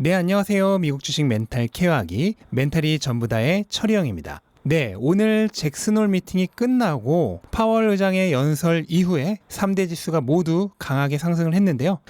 네, 안녕하세요. 미국 주식 멘탈 케어하기 멘탈이 전부다의 철이형입니다. 네, 오늘 잭슨홀 미팅이 끝나고 파월 의장의 연설 이후에 3대 지수가 모두 강하게 상승을 했는데요.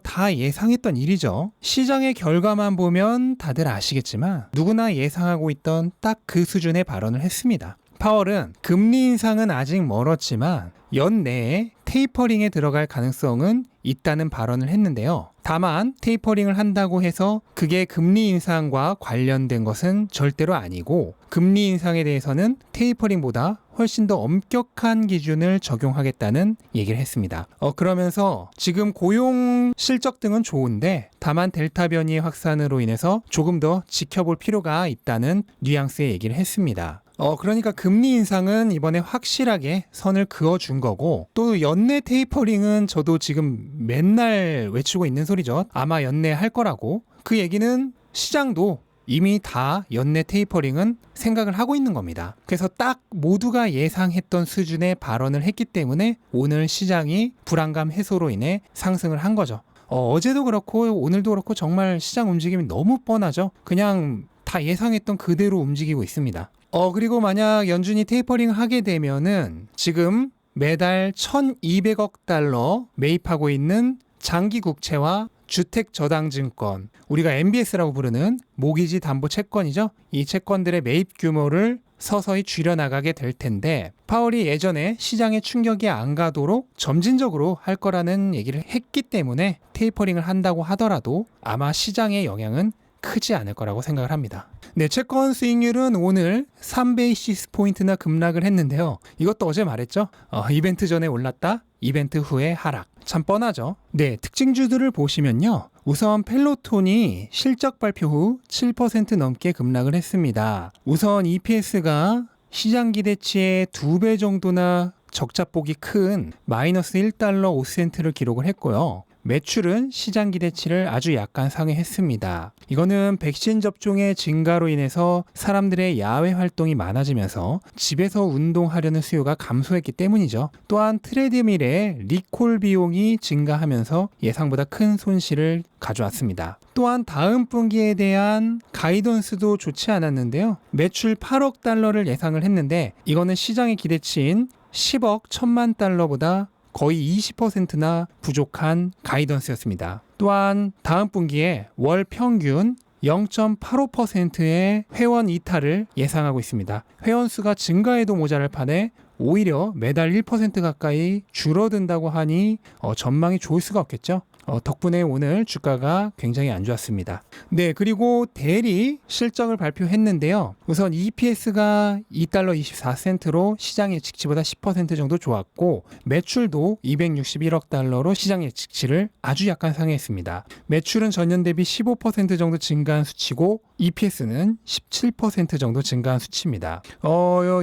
다 예상했던 일이죠. 시장의 결과만 보면 다들 아시겠지만 누구나 예상하고 있던 딱 그 수준의 발언을 했습니다. 파월은 금리 인상은 아직 멀었지만 연내에 테이퍼링에 들어갈 가능성은 있다는 발언을 했는데요. 다만 테이퍼링을 한다고 해서 그게 금리 인상과 관련된 것은 절대로 아니고 금리 인상에 대해서는 테이퍼링보다 훨씬 더 엄격한 기준을 적용하겠다는 얘기를 했습니다. 그러면서 지금 고용 실적 등은 좋은데 다만 델타 변이의 확산으로 인해서 조금 더 지켜볼 필요가 있다는 뉘앙스의 얘기를 했습니다. 그러니까 금리 인상은 이번에 확실하게 선을 그어준 거고, 또 연내 테이퍼링은 저도 지금 맨날 외치고 있는 소리죠. 아마 연내 할 거라고. 그 얘기는 시장도 이미 다 연내 테이퍼링은 생각을 하고 있는 겁니다. 그래서 딱 모두가 예상했던 수준의 발언을 했기 때문에 오늘 시장이 불안감 해소로 인해 상승을 한 거죠. 어제도 그렇고 오늘도 그렇고 정말 시장 움직임이 너무 뻔하죠. 그냥 다 예상했던 그대로 움직이고 있습니다. 그리고 만약 연준이 테이퍼링을 하게 되면은 지금 매달 1,200억 달러 매입하고 있는 장기 국채와 주택저당증권, 우리가 MBS라고 부르는 모기지 담보 채권이죠. 이 채권들의 매입 규모를 서서히 줄여나가게 될 텐데, 파월이 예전에 시장에 충격이 안 가도록 점진적으로 할 거라는 얘기를 했기 때문에 테이퍼링을 한다고 하더라도 아마 시장의 영향은 크지 않을 거라고 생각을 합니다. 네, 채권 수익률은 오늘 3베이시스 포인트나 급락을 했는데요. 이것도 어제 말했죠. 이벤트 전에 올랐다, 이벤트 후에 하락. 참 뻔하죠. 네, 특징주들을 보시면요. 우선 펠로톤이 실적 발표 후 7% 넘게 급락을 했습니다. 우선 EPS가 시장 기대치의 2배 정도나 적자폭이 큰 마이너스 1달러 5센트를 기록을 했고요. 매출은 시장 기대치를 아주 약간 상회했습니다. 이거는 백신 접종의 증가로 인해서 사람들의 야외 활동이 많아지면서 집에서 운동하려는 수요가 감소했기 때문이죠. 또한 트레드밀의 리콜 비용이 증가하면서 예상보다 큰 손실을 가져왔습니다. 또한 다음 분기에 대한 가이던스도 좋지 않았는데요. 매출 8억 달러를 예상을 했는데 이거는 시장의 기대치인 10억 1천만 달러보다 거의 20%나 부족한 가이던스였습니다. 또한 다음 분기에 월 평균 0.85%의 회원 이탈을 예상하고 있습니다. 회원 수가 증가해도 모자랄 판에 오히려 매달 1% 가까이 줄어든다고 하니 전망이 좋을 수가 없겠죠. 덕분에 오늘 주가가 굉장히 안 좋았습니다. 네, 그리고 델이 실적을 발표했는데요. 우선 EPS가 2달러 24센트로 시장 예측치보다 10% 정도 좋았고, 매출도 261억 달러로 시장 예측치를 아주 약간 상회했습니다. 매출은 전년 대비 15% 정도 증가한 수치고 EPS는 17% 정도 증가한 수치입니다.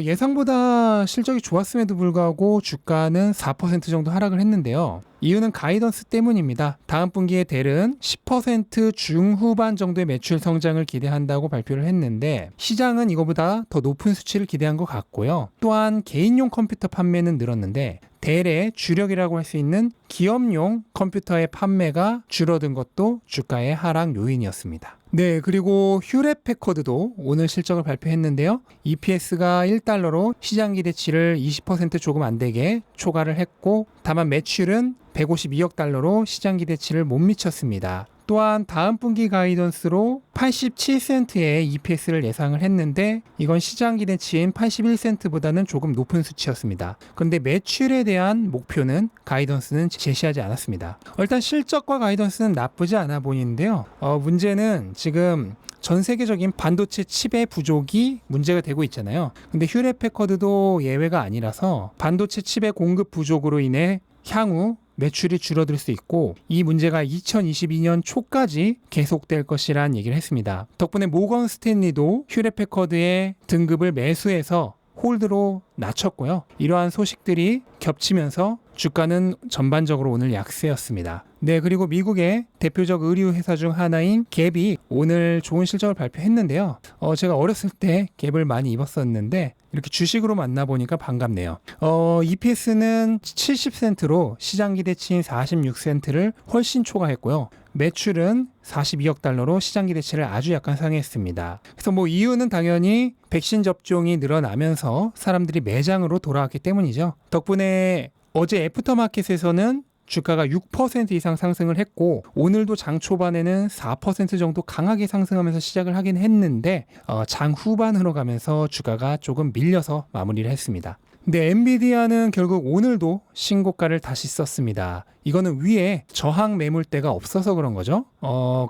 예상보다 실적이 좋았음에도 불구하고 주가는 4% 정도 하락을 했는데요. 이유는 가이던스 때문입니다. 다음 분기에 델은 10% 중후반 정도의 매출 성장을 기대한다고 발표를 했는데 시장은 이거보다 더 높은 수치를 기대한 것 같고요. 또한 개인용 컴퓨터 판매는 늘었는데 델의 주력이라고 할 수 있는 기업용 컴퓨터의 판매가 줄어든 것도 주가의 하락 요인이었습니다. 네, 그리고 휴렛패커드도 오늘 실적을 발표했는데요. EPS가 1달러로 시장 기대치를 20% 조금 안 되게 초과를 했고, 다만 매출은 152억 달러로 시장 기대치를 못 미쳤습니다. 또한 다음 분기 가이던스로 87센트의 EPS를 예상을 했는데 이건 시장 기대치인 81센트보다는 조금 높은 수치였습니다. 그런데 매출에 대한 목표는 가이던스는 제시하지 않았습니다. 일단 실적과 가이던스는 나쁘지 않아 보이는데요. 문제는 지금 전 세계적인 반도체 칩의 부족이 문제가 되고 있잖아요. 근데 휴렛패커드도 예외가 아니라서 반도체 칩의 공급 부족으로 인해 향후 매출이 줄어들 수 있고 이 문제가 2022년 초까지 계속될 것이란 얘기를 했습니다. 덕분에 모건 스탠리도 휴렛패커드의 등급을 매수해서 홀드로 낮췄고요. 이러한 소식들이 겹치면서 주가는 전반적으로 오늘 약세였습니다. 네, 그리고 미국의 대표적 의류 회사 중 하나인 갭이 오늘 좋은 실적을 발표했는데요. 제가 어렸을 때 갭을 많이 입었었는데 이렇게 주식으로 만나보니까 반갑네요. EPS는 70센트로 시장 기대치인 46센트를 훨씬 초과했고요. 매출은 42억 달러로 시장 기대치를 아주 약간 상회했습니다. 그래서 뭐 이유는 당연히 백신 접종이 늘어나면서 사람들이 매장으로 돌아왔기 때문이죠. 덕분에 어제 애프터마켓에서는 주가가 6% 이상 상승을 했고 오늘도 장 초반에는 4% 정도 강하게 상승하면서 시작을 하긴 했는데 장 후반으로 가면서 주가가 조금 밀려서 마무리를 했습니다. 근데 엔비디아는 결국 오늘도 신고가를 다시 썼습니다. 이거는 위에 저항 매물대가 없어서 그런 거죠.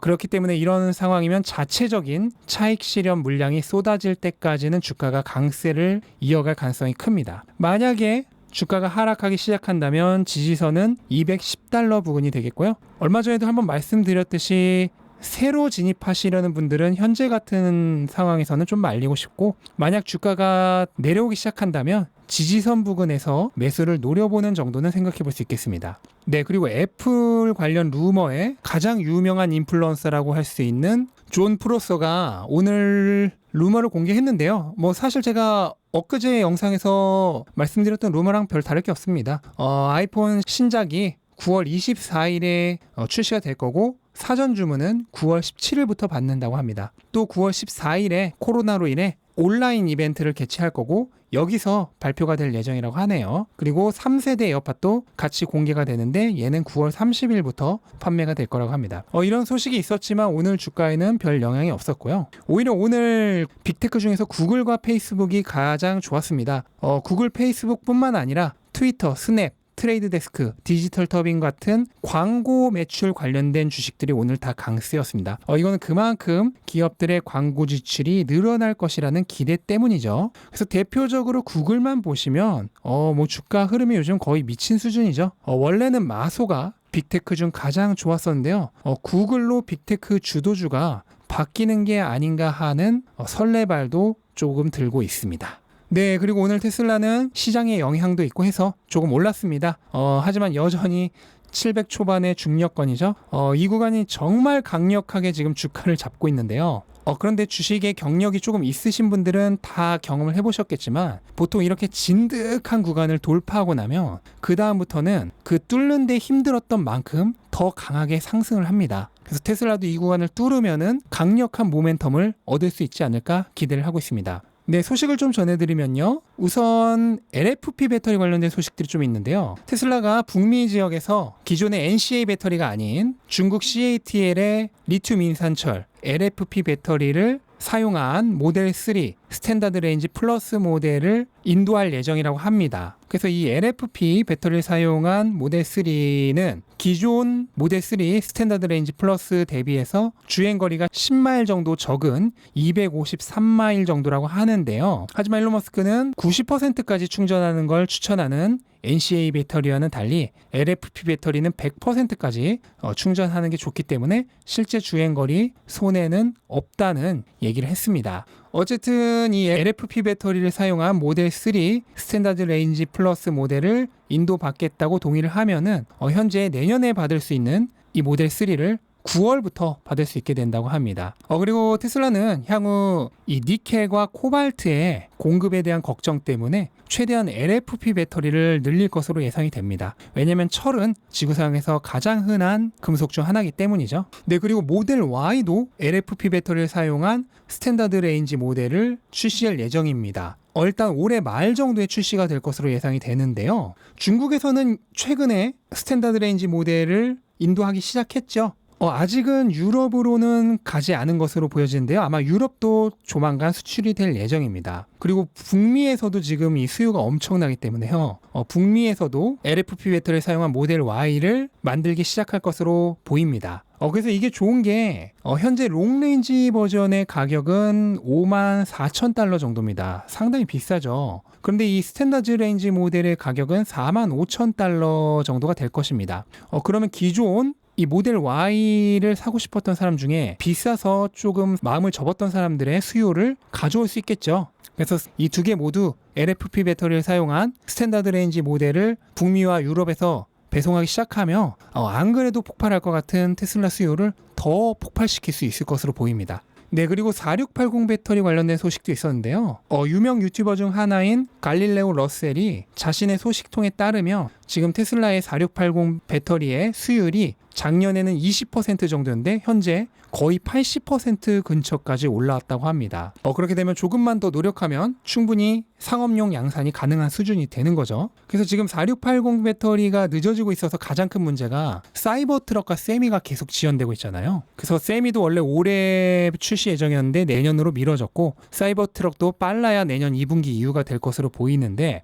그렇기 때문에 이런 상황이면 자체적인 차익 실현 물량이 쏟아질 때까지는 주가가 강세를 이어갈 가능성이 큽니다. 만약에 주가가 하락하기 시작한다면 지지선은 210달러 부근이 되겠고요. 얼마 전에도 한번 말씀드렸듯이 새로 진입하시려는 분들은 현재 같은 상황에서는 좀 말리고 싶고, 만약 주가가 내려오기 시작한다면 지지선 부근에서 매수를 노려보는 정도는 생각해 볼 수 있겠습니다. 네, 그리고 애플 관련 루머의 가장 유명한 인플루언서라고 할 수 있는 존 프로서가 오늘 루머를 공개했는데요. 뭐 사실 제가 엊그제 영상에서 말씀드렸던 루머랑 별 다를 게 없습니다. 아이폰 신작이 9월 24일에 출시가 될 거고 사전 주문은 9월 17일부터 받는다고 합니다. 또 9월 14일에 코로나로 인해 온라인 이벤트를 개최할 거고 여기서 발표가 될 예정이라고 하네요. 그리고 3세대 에어팟도 같이 공개가 되는데 얘는 9월 30일부터 판매가 될 거라고 합니다. 이런 소식이 있었지만 오늘 주가에는 별 영향이 없었고요. 오히려 오늘 빅테크 중에서 구글과 페이스북이 가장 좋았습니다. 구글, 페이스북뿐만 아니라 트위터, 스냅, 트레이드 데스크, 디지털 터빈 같은 광고 매출 관련된 주식들이 오늘 다 강세였습니다. 이거는 그만큼 기업들의 광고 지출이 늘어날 것이라는 기대 때문이죠. 그래서 대표적으로 구글만 보시면 뭐 주가 흐름이 요즘 거의 미친 수준이죠. 원래는 마소가 빅테크 중 가장 좋았었는데요. 구글로 빅테크 주도주가 바뀌는 게 아닌가 하는 설레발도 조금 들고 있습니다. 네, 그리고 오늘 테슬라는 시장의 영향도 있고 해서 조금 올랐습니다. 하지만 여전히 700 초반의 중력권이죠. 이 구간이 정말 강력하게 지금 주가를 잡고 있는데요. 그런데 주식에 경력이 조금 있으신 분들은 다 경험을 해보셨겠지만 보통 이렇게 진득한 구간을 돌파하고 나면 그 다음부터는 그 뚫는 데 힘들었던 만큼 더 강하게 상승을 합니다. 그래서 테슬라도 이 구간을 뚫으면은 강력한 모멘텀을 얻을 수 있지 않을까 기대를 하고 있습니다. 네, 소식을 좀 전해드리면요. 우선 LFP 배터리 관련된 소식들이 좀 있는데요. 테슬라가 북미 지역에서 기존의 NCA 배터리가 아닌 중국 CATL의 리튬 인산철 LFP 배터리를 사용한 모델 3 스탠다드 레인지 플러스 모델을 인도할 예정이라고 합니다. 그래서 이 LFP 배터리를 사용한 모델 3는 기존 모델 3 스탠다드 레인지 플러스 대비해서 주행거리가 10마일 정도 적은 253마일 정도라고 하는데요. 하지만 일론 머스크는 90%까지 충전하는 걸 추천하는 NCA 배터리와는 달리 LFP 배터리는 100%까지 충전하는 게 좋기 때문에 실제 주행거리 손해는 없다는 얘기를 했습니다. 어쨌든 이 LFP 배터리를 사용한 모델 3 스탠다드 레인지 플러스 모델을 인도받겠다고 동의를 하면은 현재 내년에 받을 수 있는 이 모델 3를 9월부터 받을 수 있게 된다고 합니다. 그리고 테슬라는 향후 이 니켈과 코발트의 공급에 대한 걱정 때문에 최대한 LFP 배터리를 늘릴 것으로 예상이 됩니다. 왜냐하면 철은 지구상에서 가장 흔한 금속 중 하나이기 때문이죠. 네, 그리고 모델 Y도 LFP 배터리를 사용한 스탠다드 레인지 모델을 출시할 예정입니다. 일단 올해 말 정도에 출시가 될 것으로 예상이 되는데요. 중국에서는 최근에 스탠다드 레인지 모델을 인도하기 시작했죠. 아직은 유럽으로는 가지 않은 것으로 보여지는데요. 아마 유럽도 조만간 수출이 될 예정입니다. 그리고 북미에서도 지금 이 수요가 엄청나기 때문에요. 북미에서도 LFP 배터리를 사용한 모델 Y를 만들기 시작할 것으로 보입니다. 그래서 이게 좋은 게 현재 롱레인지 버전의 가격은 54,000달러 정도입니다. 상당히 비싸죠. 그런데 이 스탠다드 레인지 모델의 가격은 45,000달러 정도가 될 것입니다. 그러면 기존 이 모델 Y를 사고 싶었던 사람 중에 비싸서 조금 마음을 접었던 사람들의 수요를 가져올 수 있겠죠. 그래서 이 두 개 모두 LFP 배터리를 사용한 스탠다드 레인지 모델을 북미와 유럽에서 배송하기 시작하며 안 그래도 폭발할 것 같은 테슬라 수요를 더 폭발시킬 수 있을 것으로 보입니다. 네, 그리고 4680 배터리 관련된 소식도 있었는데요. 유명 유튜버 중 하나인 갈릴레오 러셀이 자신의 소식통에 따르면 지금 테슬라의 4680 배터리의 수율이 작년에는 20% 정도였는데 현재 거의 80% 근처까지 올라왔다고 합니다. 그렇게 되면 조금만 더 노력하면 충분히 상업용 양산이 가능한 수준이 되는 거죠. 그래서 지금 4680 배터리가 늦어지고 있어서 가장 큰 문제가 사이버 트럭과 세미가 계속 지연되고 있잖아요. 그래서 세미도 원래 올해 출시 예정이었는데 내년으로 미뤄졌고 사이버 트럭도 빨라야 내년 2분기 이후가 될 것으로 보이는데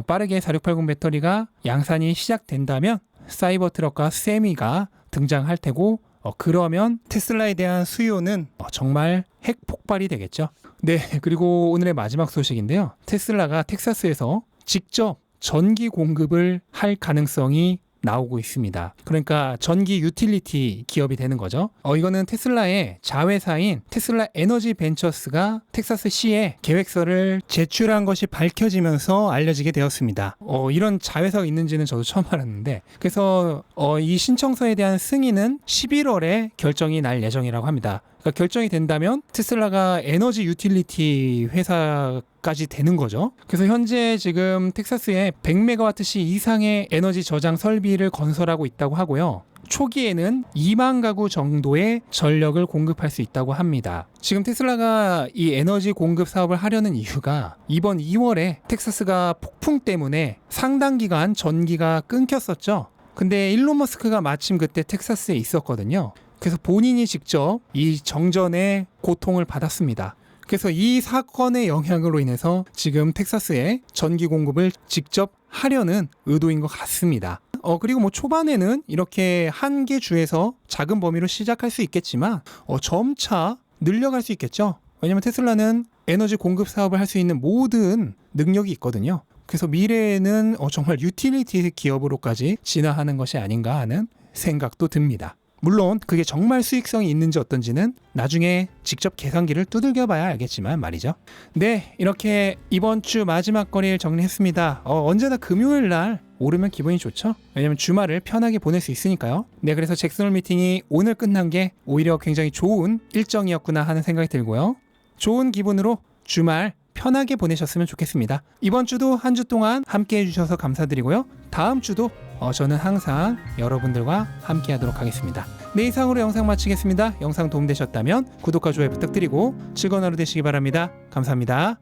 빠르게 4680 배터리가 양산이 시작된다면 사이버 트럭과 세미가 등장할 테고 그러면 테슬라에 대한 수요는 정말 핵폭발이 되겠죠. 네, 그리고 오늘의 마지막 소식인데요. 테슬라가 텍사스에서 직접 전기 공급을 할 가능성이 나오고 있습니다. 그러니까 전기 유틸리티 기업이 되는 거죠. 이거는 테슬라의 자회사인 테슬라 에너지 벤처스가 텍사스시에 계획서를 제출한 것이 밝혀지면서 알려지게 되었습니다. 이런 자회사가 있는지는 저도 처음 알았는데, 그래서 이 신청서에 대한 승인은 11월에 결정이 날 예정이라고 합니다. 그러니까 결정이 된다면 테슬라가 에너지 유틸리티 회사까지 되는 거죠. 그래서 현재 지금 텍사스에 100메가와트시 이상의 에너지 저장 설비를 건설하고 있다고 하고요. 초기에는 2만 가구 정도의 전력을 공급할 수 있다고 합니다. 지금 테슬라가 이 에너지 공급 사업을 하려는 이유가 이번 2월에 텍사스가 폭풍 때문에 상당 기간 전기가 끊겼었죠. 근데 일론 머스크가 마침 그때 텍사스에 있었거든요. 그래서 본인이 직접 이 정전의 고통을 받았습니다. 그래서 이 사건의 영향으로 인해서 지금 텍사스에 전기 공급을 직접 하려는 의도인 것 같습니다. 그리고 초반에는 이렇게 한 개 주에서 작은 범위로 시작할 수 있겠지만 점차 늘려갈 수 있겠죠. 왜냐하면 테슬라는 에너지 공급 사업을 할 수 있는 모든 능력이 있거든요. 그래서 미래에는 정말 유틸리티 기업으로까지 진화하는 것이 아닌가 하는 생각도 듭니다. 물론 그게 정말 수익성이 있는지 어떤지는 나중에 직접 계산기를 두들겨 봐야 알겠지만 말이죠. 네, 이렇게 이번 주 마지막 거래일 정리했습니다. 언제나 금요일 날 오르면 기분이 좋죠. 왜냐면 주말을 편하게 보낼 수 있으니까요. 네, 그래서 잭슨홀 미팅이 오늘 끝난 게 오히려 굉장히 좋은 일정이었구나 하는 생각이 들고요. 좋은 기분으로 주말 편하게 보내셨으면 좋겠습니다. 이번 주도 한 주 동안 함께 해주셔서 감사드리고요. 다음 주도 저는 항상 여러분들과 함께 하도록 하겠습니다. 네, 이상으로 영상 마치겠습니다. 영상 도움되셨다면 구독과 좋아요 부탁드리고 즐거운 하루 되시기 바랍니다. 감사합니다.